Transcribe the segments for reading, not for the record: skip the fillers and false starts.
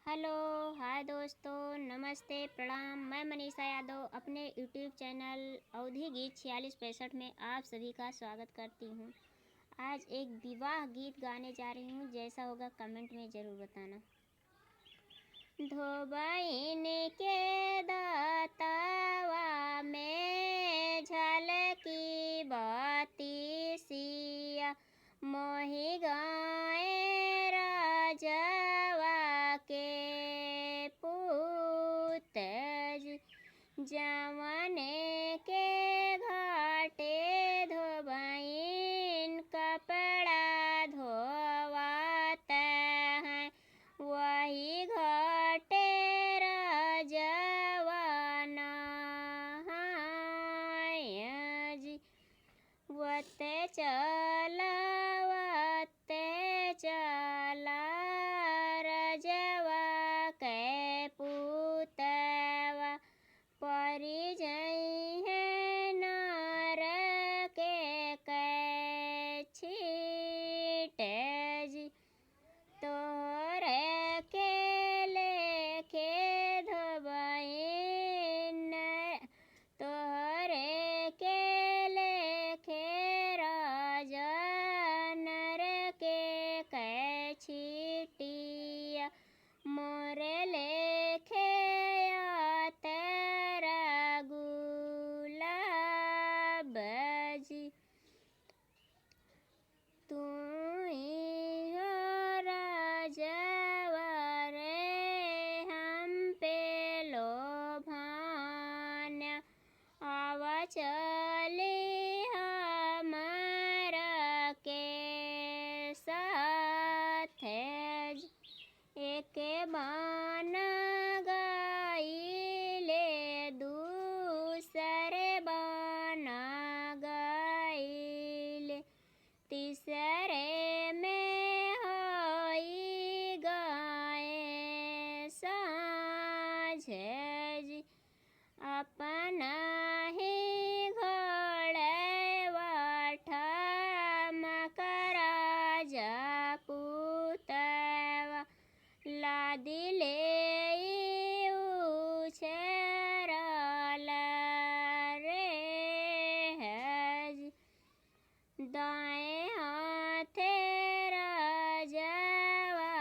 Hello, हाय दोस्तों, नमस्ते, प्रणाम। मैं मनीषा यादव अपने यूट्यूब चैनल अवधी गीत 4665 में आप सभी का स्वागत करती हूँ। आज एक विवाह गीत गाने जा रही हूँ, जैसा होगा कमेंट में ज़रूर बताना। धोबइन के दातावा में झलकी बाती सिया, मोहि गाए राजवा के पूत जी। जवने के घाटे धोबइन कपड़ा धोवाता है, वही घाटे राजवा नहाय जी। वते चला राजवा के पूतवा, परी जई है नार के छीटे जी। तोहरे के लेके धोबइन, तोहरे के लेके राजा नर के छीटिया, मोरे लेखे तेरा गुलाब जी। तू ही हो राजवा रे हम पे लोभान, आवा चली हमारा के साथ। एक बाना गाइले दूसरे बाना गाइले, तीसरे में होई गाए साँझ जी। अपना ही घोड़वा ठमकरा जा पूतवा, लादी ले उछेरल रे जी। दाएं हाथे राजवा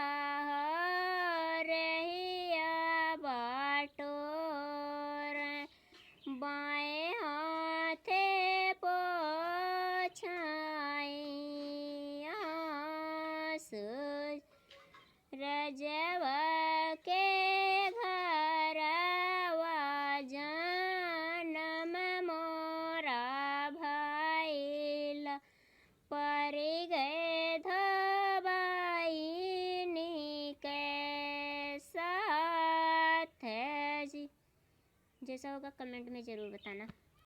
रहिया बाटोर, बाएं हाथे पोछाई आँसू। राजवा के घरवा जनम मोरा भइल, परी गए धोबइन के साथ जी। जैसा होगा कमेंट में ज़रूर बताना।